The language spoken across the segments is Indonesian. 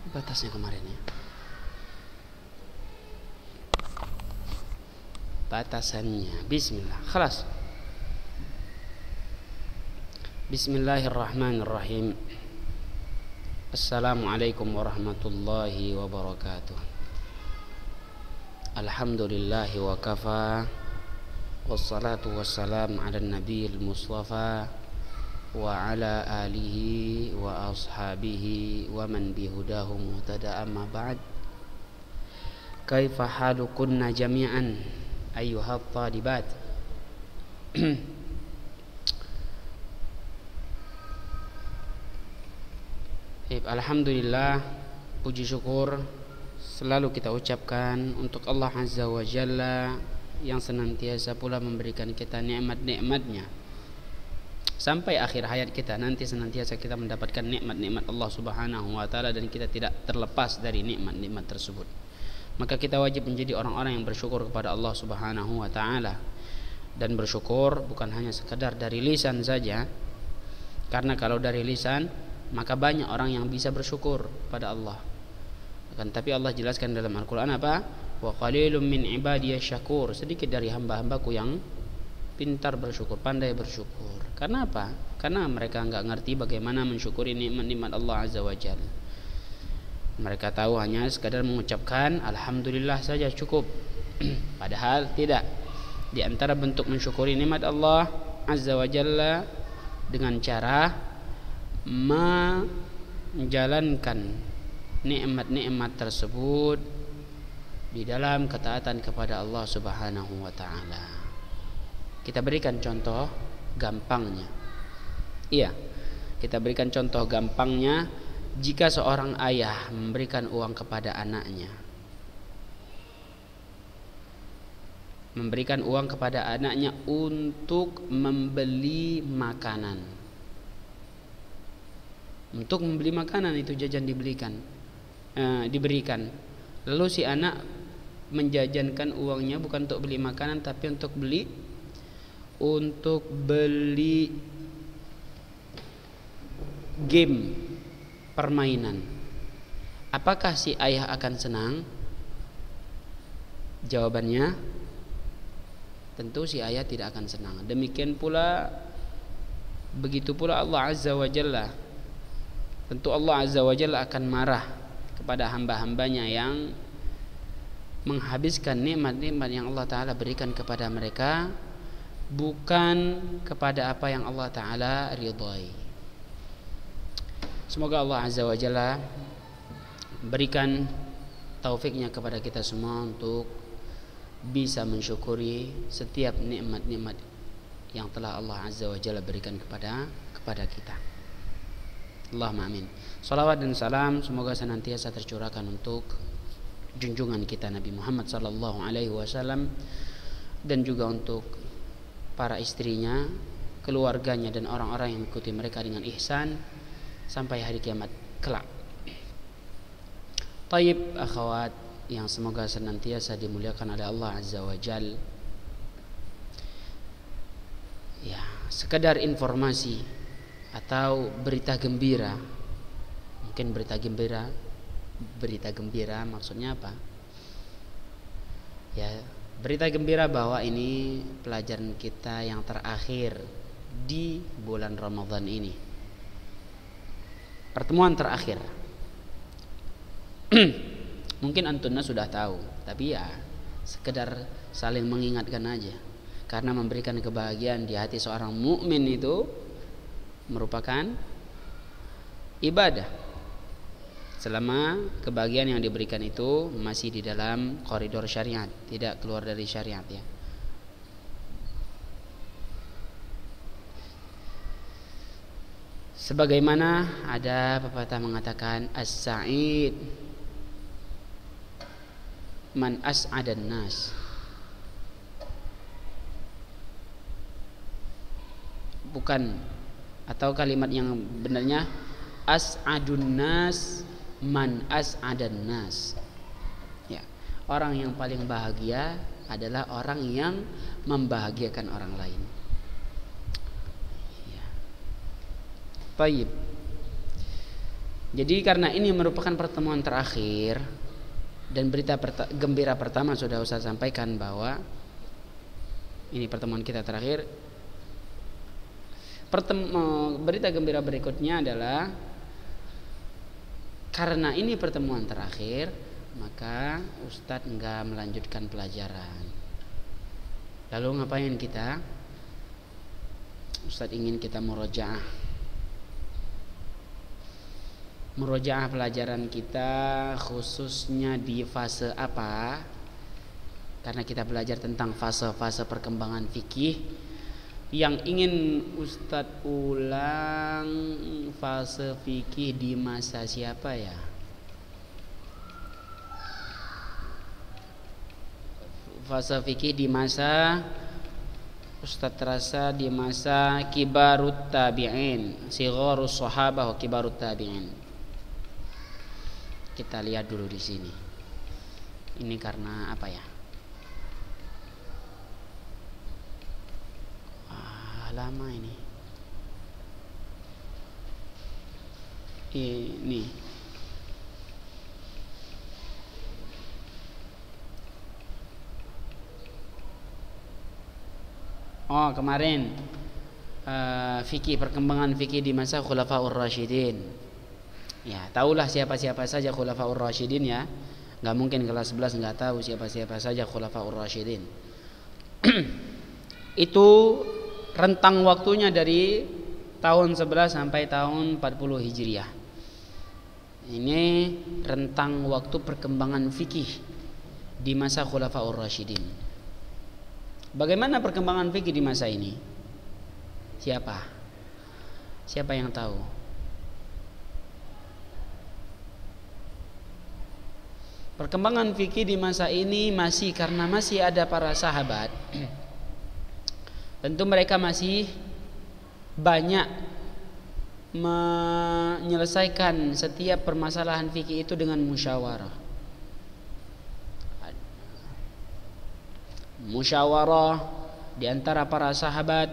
Batasnya kemarin ya. Batasannya. Bismillah. Khalas. Bismillahirrahmanirrahim. Assalamualaikum warahmatullahi wabarakatuh. Alhamdulillahi wa kafa. Wassalatu wassalam ala nabiyil mustafa wa ala alihi wa ashabihi wa man bihudahu muhtada, amma ba'd. Kaifa halukunna jami'an ayyuhat talibat. Alhamdulillah, puji syukur selalu kita ucapkan untuk Allah Azza wa Jalla yang senantiasa pula memberikan kita nikmat-nikmatnya sampai akhir hayat kita. Nanti senantiasa kita mendapatkan nikmat-nikmat Allah Subhanahu wa taala dan kita tidak terlepas dari nikmat-nikmat tersebut. Maka kita wajib menjadi orang-orang yang bersyukur kepada Allah Subhanahu wa taala. Dan bersyukur bukan hanya sekedar dari lisan saja. Karena kalau dari lisan maka banyak orang yang bisa bersyukur pada Allah. Akan tapi Allah jelaskan dalam Al-Qur'an apa? Wa qalilum min ibadiyasy syakur. Sedikit dari hamba-hambaku yang pintar bersyukur, pandai bersyukur. Karena apa? Karena mereka enggak ngerti bagaimana mensyukuri nikmat-nikmat Allah Azza wa Jalla. Mereka tahu hanya sekadar mengucapkan alhamdulillah saja cukup. Padahal tidak. Di antara bentuk mensyukuri nikmat Allah Azza wa Jalla dengan cara menjalankan nikmat-nikmat tersebut di dalam ketaatan kepada Allah Subhanahu wa taala. Kita berikan contoh gampangnya. Iya, kita berikan contoh gampangnya. Jika seorang ayah memberikan uang kepada anaknya, memberikan uang kepada anaknya untuk membeli makanan, untuk membeli makanan itu jajan diberikan, lalu si anak menjajankan uangnya bukan untuk beli makanan tapi untuk beli game, permainan. Apakah si ayah akan senang? Jawabannya tentu si ayah tidak akan senang. Demikian pula, begitu pula Allah Azza wa Jalla. Tentu Allah Azza wa Jalla akan marah kepada hamba-hambanya yang menghabiskan nikmat-nikmat yang Allah Ta'ala berikan kepada mereka bukan kepada apa yang Allah Ta'ala ridhai. Semoga Allah Azza wa Jalla berikan taufiknya kepada kita semua untuk bisa mensyukuri setiap nikmat-nikmat yang telah Allah Azza wa Jalla berikan kepada kita. Allahumma amin. Salawat dan salam semoga senantiasa tercurahkan untuk junjungan kita Nabi Muhammad sallallahu alaihi wasallam dan juga untuk para istrinya, keluarganya dan orang-orang yang mengikuti mereka dengan ihsan sampai hari kiamat kelak. Taib akhwat yang semoga senantiasa dimuliakan oleh Allah Azza wa Jalla. Ya, sekedar informasi atau berita gembira. Mungkin berita gembira maksudnya apa? Ya, berita gembira bahwa ini pelajaran kita yang terakhir di bulan Ramadan ini. Pertemuan terakhir. Mungkin antunna sudah tahu, tapi ya sekedar saling mengingatkan aja. Karena memberikan kebahagiaan di hati seorang mukmin itu merupakan ibadah. Selama kebahagiaan yang diberikan itu masih di dalam koridor syariat, tidak keluar dari syariat ya. Sebagaimana ada pepatah mengatakan as-sa'id man as'adan nas. Bukan, atau kalimat yang benarnya as'adun nas man as'adan nas. Ya, orang yang paling bahagia adalah orang yang membahagiakan orang lain. Ya. Baik. Jadi karena ini merupakan pertemuan terakhir dan berita gembira pertama sudah Ustaz sampaikan bahwa ini pertemuan kita terakhir. Berita gembira berikutnya adalah karena ini pertemuan terakhir, maka Ustadz enggak melanjutkan pelajaran. Lalu ngapain kita? Ustadz ingin kita murojaah pelajaran kita, khususnya di fase apa? Karena kita belajar tentang fase-fase perkembangan fikih. Yang ingin Ustadz ulang fase fikih di masa siapa ya? Fase fikih di masa Ustadz terasa di masa kibarut tabi'in, sigharus sahabah wa kibarut tabi'in. Kita lihat dulu di sini. Ini karena apa ya? Lama ini. Kemarin perkembangan fikih di masa Khulafaur Rasyidin. Ya, tahulah siapa-siapa saja Khulafaur Rasyidin ya. Enggak mungkin kelas 11 enggak tahu siapa-siapa saja Khulafaur Rasyidin. Itu rentang waktunya dari tahun 11 sampai tahun 40 Hijriah. Ini rentang waktu perkembangan fikih di masa Khulafaur Rasyidin. Bagaimana perkembangan fikih di masa ini? Siapa yang tahu? Perkembangan fikih di masa ini karena masih ada para sahabat. Tentu mereka masih banyak menyelesaikan setiap permasalahan fikih itu dengan musyawarah. Musyawarah di antara para sahabat.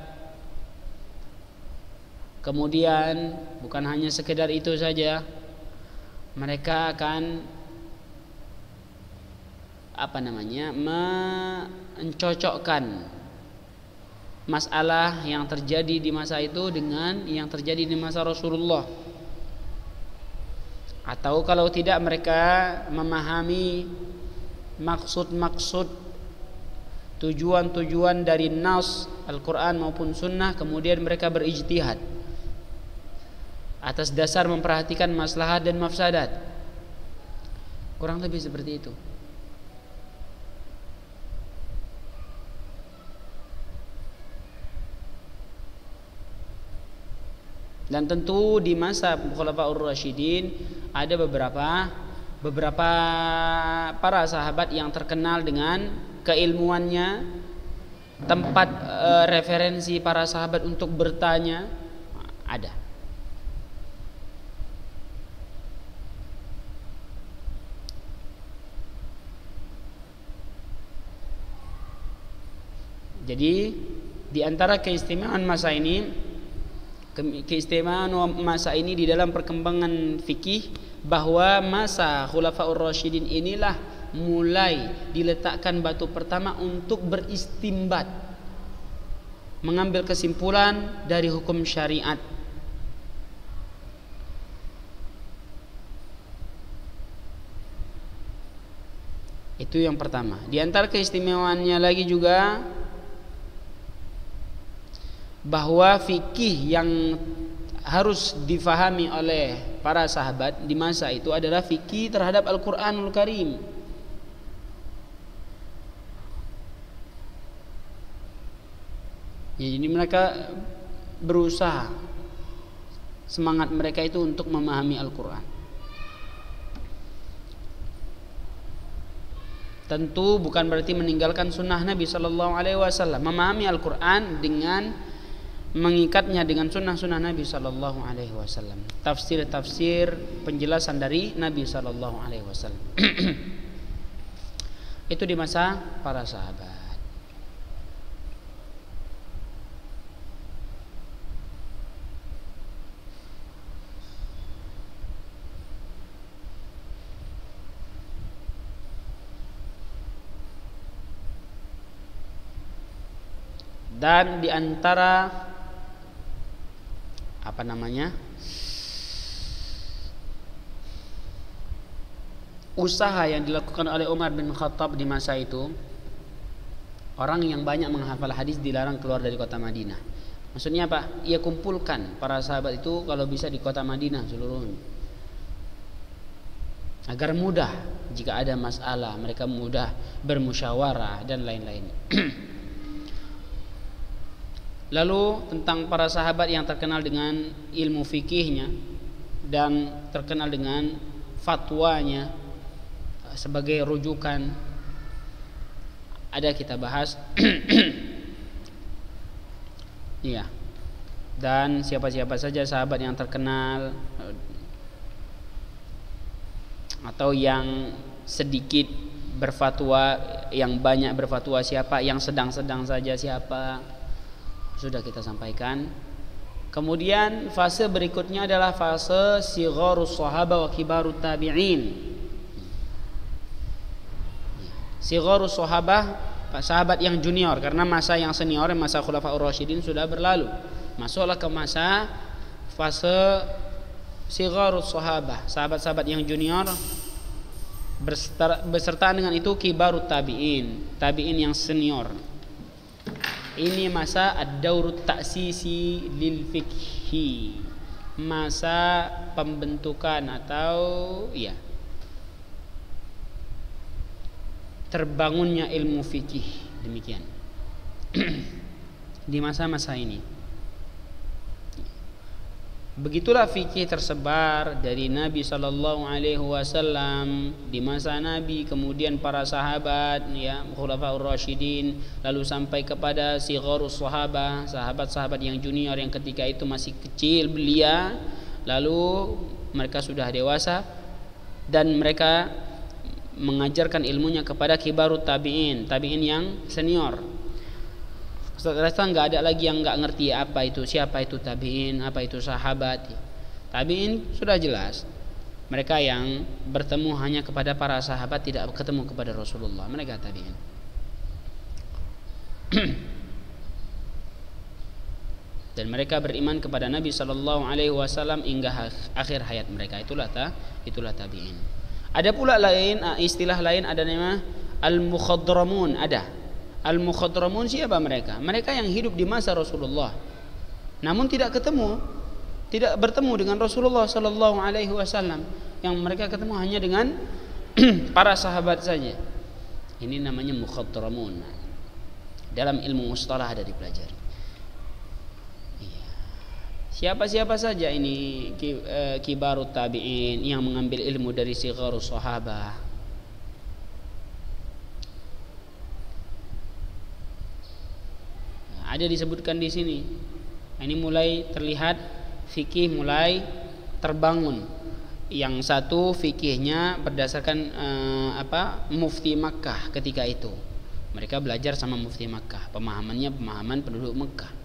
Kemudian bukan hanya sekedar itu saja, mereka akan mencocokkan masalah yang terjadi di masa itu dengan yang terjadi di masa Rasulullah. Atau kalau tidak, mereka memahami maksud-maksud, tujuan-tujuan dari nas Al-Quran maupun Sunnah, kemudian mereka berijtihad atas dasar memperhatikan maslahat dan mafsadat. Kurang lebih seperti itu. Dan tentu di masa Khulafaur Rasyidin ada beberapa para sahabat yang terkenal dengan keilmuannya, tempat referensi para sahabat untuk bertanya ada. Jadi di antara keistimewaan masa ini di dalam perkembangan fikih, bahwa masa Khulafaur Rasyidin inilah mulai diletakkan batu pertama untuk beristimbat, mengambil kesimpulan dari hukum syariat. Itu yang pertama. Di antara keistimewaannya lagi juga bahwa fikih yang harus difahami oleh para sahabat di masa itu adalah fikih terhadap Al-Quranul Karim. Jadi mereka berusaha, semangat mereka itu untuk memahami Al-Quran. Tentu bukan berarti meninggalkan sunnah Nabi Sallallahu Alaihi Wasallam. Memahami Al-Quran dengan mengikatnya dengan sunnah-sunnah Nabi Sallallahu Alaihi Wasallam, tafsir-tafsir, penjelasan dari Nabi Sallallahu Alaihi Wasallam. Itu di masa para sahabat. Dan di antara apa namanya, usaha yang dilakukan oleh Umar bin Khattab di masa itu, orang yang banyak menghafal hadis dilarang keluar dari kota Madinah. Maksudnya apa? Ia kumpulkan para sahabat itu kalau bisa di kota Madinah seluruhnya, agar mudah jika ada masalah, mereka mudah bermusyawarah dan lain-lain. Lalu tentang para sahabat yang terkenal dengan ilmu fikihnya dan terkenal dengan fatwanya sebagai rujukan, ada kita bahas. Iya. Dan siapa-siapa saja sahabat yang terkenal atau yang sedikit berfatwa, yang banyak berfatwa siapa, yang sedang-sedang saja siapa, sudah kita sampaikan. Kemudian fase berikutnya adalah fase sigharus sahabah wa kibarut tabi'in. Sigharus sahabah, sahabat yang junior, karena masa yang senior, masa Khulafaur Rasyidin sudah berlalu. Masuklah ke masa fase sigharus sahabah, sahabat-sahabat yang junior, beserta dengan itu kibarut tabi'in, tabi'in yang senior. Ini masa ad-daurut ta'sisi lil fikhi, masa pembentukan atau ya terbangunnya ilmu fikih, demikian. Di masa-masa ini begitulah fikih tersebar dari Nabi sallallahu alaihi wasallam di masa Nabi, kemudian para sahabat ya, Khulafaur Rasyidin, lalu sampai kepada sigharus sahabah, sahabat-sahabat yang junior yang ketika itu masih kecil belia, lalu mereka sudah dewasa dan mereka mengajarkan ilmunya kepada kibarut tabi'in, tabi'in yang senior. Rasa nggak ada lagi yang nggak ngerti apa itu, siapa itu tabi'in, apa itu sahabat. Tabi'in sudah jelas, mereka yang bertemu hanya kepada para sahabat, tidak ketemu kepada Rasulullah, mereka tabi'in. Dan mereka beriman kepada Nabi sallallahu alaihi wasallam hingga akhir hayat mereka. Itulah tabi'in. Ada pula lain, istilah lain, ada nama al-mukhadramun. Ada al-mukhadramun, siapa mereka? Mereka yang hidup di masa Rasulullah, namun tidak bertemu dengan Rasulullah sallallahu alaihi wasallam. Yang mereka ketemu hanya dengan para sahabat saja. Ini namanya mukhadramun. Dalam ilmu mustalah ada dipelajari. Siapa-siapa saja ini kibarut tabi'in yang mengambil ilmu dari sigharus sahabah. Ada disebutkan di sini. Ini mulai terlihat fikih mulai terbangun. Yang satu fikihnya berdasarkan mufti Makkah ketika itu. Mereka belajar sama mufti Makkah, pemahamannya pemahaman penduduk Makkah.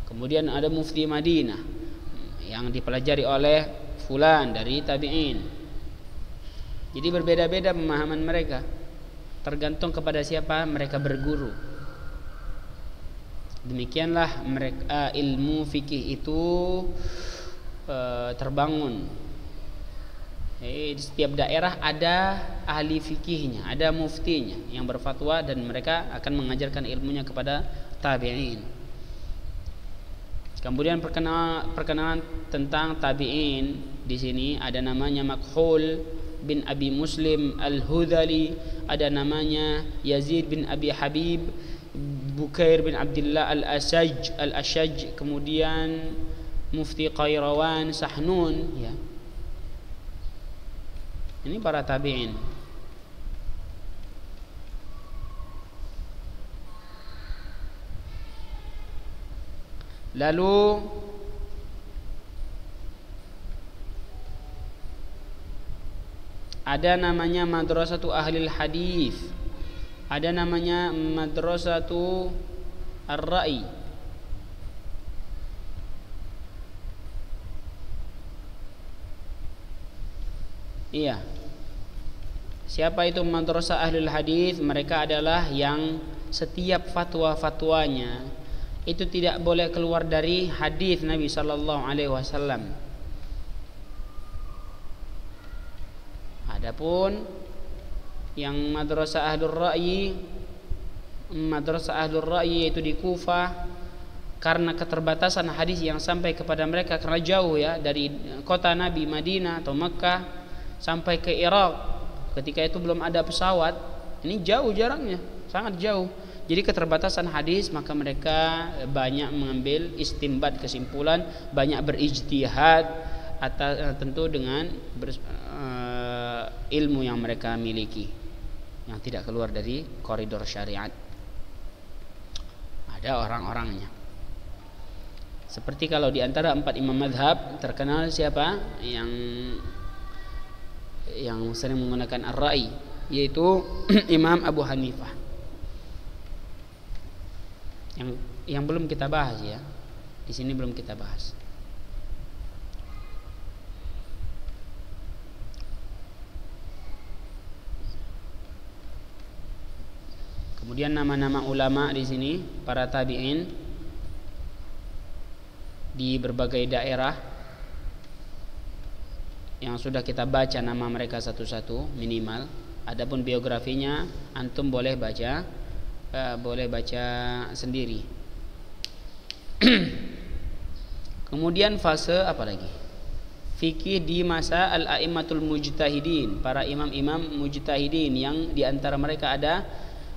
Kemudian ada mufti Madinah yang dipelajari oleh fulan dari tabi'in. Jadi berbeda-beda pemahaman mereka, tergantung kepada siapa mereka berguru. Demikianlah mereka, ilmu fikih itu terbangun. Di setiap daerah ada ahli fikihnya, ada muftinya yang berfatwa, dan mereka akan mengajarkan ilmunya kepada tabi'in. Kemudian perkenalan tentang tabi'in di sini ada namanya Makhul bin Abi Muslim Al-Hudhali, ada namanya Yazid bin Abi Habib, Bukair bin Abdullah Al-Ashaj, kemudian Mufti Qairawan Sahnun ya. Ini para tabi'in. Lalu ada namanya madrasatu ahlil hadis, ada namanya madrasatu ar-ra'i. Iya. Siapa itu madrasah ahlul hadis? Mereka adalah yang setiap fatwa-fatwanya itu tidak boleh keluar dari hadis Nabi sallallahu alaihi wasallam. Adapun yang madrasah ahlur ra'yi yaitu di Kufah, karena keterbatasan hadis yang sampai kepada mereka karena jauh ya dari kota Nabi Madinah atau Mekah sampai ke Irak, ketika itu belum ada pesawat, ini jauh jarangnya, sangat jauh. Jadi keterbatasan hadis, maka mereka banyak mengambil istinbat, kesimpulan, banyak berijtihad atas tentu dengan ilmu yang mereka miliki yang tidak keluar dari koridor syariat. Ada orang-orangnya. Seperti kalau di antara 4 imam madhab terkenal siapa yang sering menggunakan ar-ra'i, yaitu Imam Abu Hanifah. Yang belum kita bahas ya. Di sini belum kita bahas. Kemudian nama-nama ulama di sini, para tabi'in di berbagai daerah yang sudah kita baca nama mereka satu-satu minimal. Adapun biografinya antum boleh baca sendiri. Kemudian fase apa lagi? Fikih di masa al-a'immatul mujtahidin, para imam-imam mujtahidin yang di antara mereka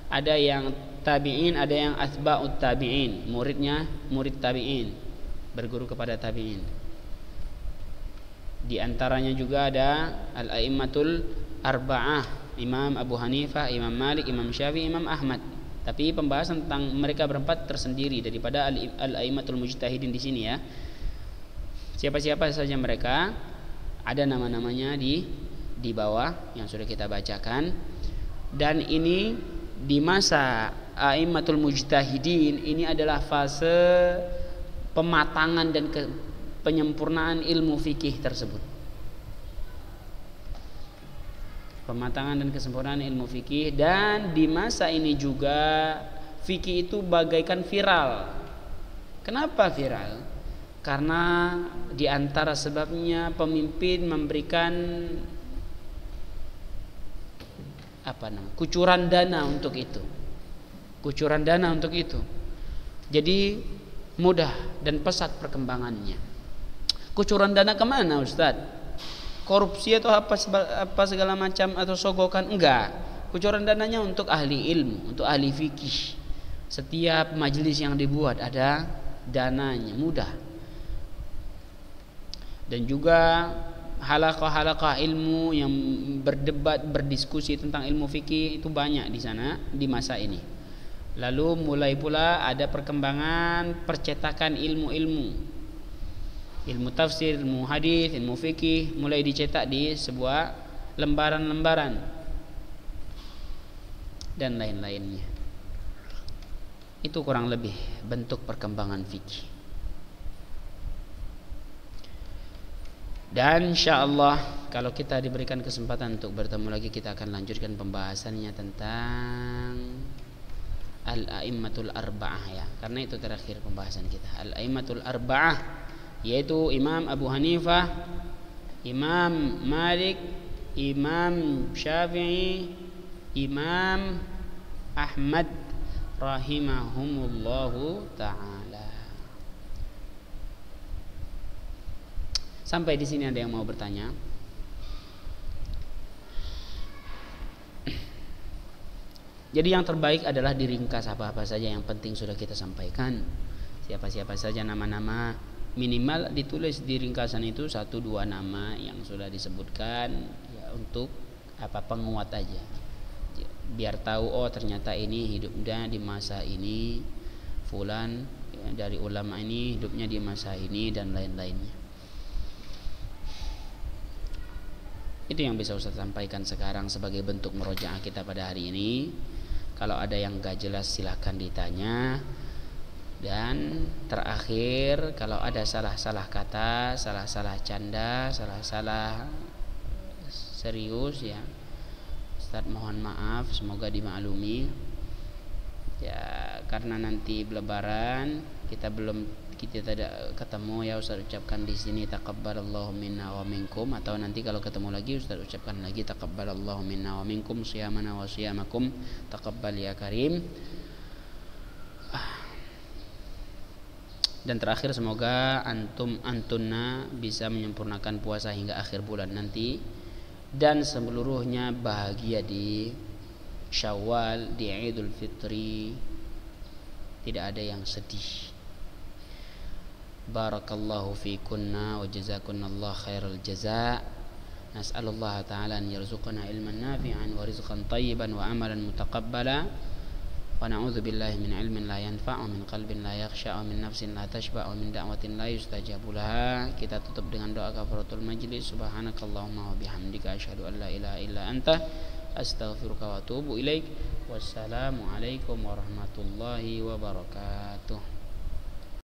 ada yang tabi'in, ada yang atba'ut tabi'in, murid tabi'in, berguru kepada tabi'in. Di antaranya juga ada al-a'immatul arba'ah, Imam Abu Hanifah, Imam Malik, Imam Syafi'i, Imam Ahmad. Tapi pembahasan tentang mereka berempat tersendiri daripada al-a'immatul mujtahidin di sini ya. Siapa-siapa saja mereka, ada nama-namanya di bawah yang sudah kita bacakan. Dan ini di masa a'immatul mujtahidin, ini adalah fase pematangan dan penyempurnaan ilmu fikih tersebut. Pematangan dan kesempurnaan ilmu fikih. Dan di masa ini juga fikih itu bagaikan viral. Kenapa viral? Karena di antara sebabnya pemimpin memberikan kucuran dana untuk itu. Jadi mudah dan pesat perkembangannya. Kucuran dana kemana Ustadz? Korupsi atau apa segala macam atau sogokan? Enggak. Kucuran dananya untuk ahli ilmu, untuk ahli fikih. Setiap majelis yang dibuat ada dananya, mudah. Dan juga halaqah ilmu yang berdebat, berdiskusi tentang ilmu fikih itu banyak di sana di masa ini. Lalu mulai pula ada perkembangan percetakan ilmu tafsir, ilmu hadis, ilmu fikih mulai dicetak di sebuah lembaran-lembaran dan lain-lainnya. Itu kurang lebih bentuk perkembangan fikih. Dan insyaallah kalau kita diberikan kesempatan untuk bertemu lagi, kita akan lanjutkan pembahasannya tentang al-a'immatul arba'ah ya. Karena itu terakhir pembahasan kita. Al-a'immatul arba'ah yaitu Imam Abu Hanifah, Imam Malik, Imam Syafi'i, Imam Ahmad rahimahumullahu ta'ala. Sampai di sini ada yang mau bertanya? Jadi yang terbaik adalah diringkas apa-apa saja yang penting sudah kita sampaikan. Siapa-siapa saja nama-nama, minimal ditulis di ringkasan itu 1-2 nama yang sudah disebutkan ya, untuk penguat aja. Biar tahu oh ternyata ini hidupnya di masa ini, fulan ya, dari ulama ini hidupnya di masa ini dan lain-lainnya. Itu yang bisa Ustaz sampaikan sekarang sebagai bentuk murojaah kita pada hari ini. Kalau ada yang gak jelas silahkan ditanya. Dan terakhir, kalau ada salah-salah kata, salah-salah canda, salah-salah serius ya, Ustaz mohon maaf, semoga dimaklumi ya, karena nanti Lebaran kita tidak ketemu, ya Ustaz ucapkan di sini taqabbalallahu minna wa minkum, atau nanti kalau ketemu lagi Ustaz ucapkan lagi taqabbalallahu minna wa minkum siyamana wa siyamakum taqabbal ya karim. Dan terakhir, semoga antunna bisa menyempurnakan puasa hingga akhir bulan nanti, dan seluruhnya bahagia di Syawal, di Idul Fitri, tidak ada yang sedih. Barakallahu fikunna wa jazakunallahu khairal jazaa. Nas'alullah ta'ala an yarzuqana ilman nafi'an wa rizqan tayyiban wa amalan mutaqabbala. Wa na'udzu billahi min ilmin la yanfa'u, min qalbin la yakhsha'u, min nafsin la tashba'u, min da'watin la yustajabu laha. Kita tutup dengan doa kafaratul majlis. Subhanakallahumma wa bihamdika asyhadu an la ilaha illa anta astaghfiruka wa atubu ilaik. Wassalamu alaikum warahmatullahi wabarakatuh.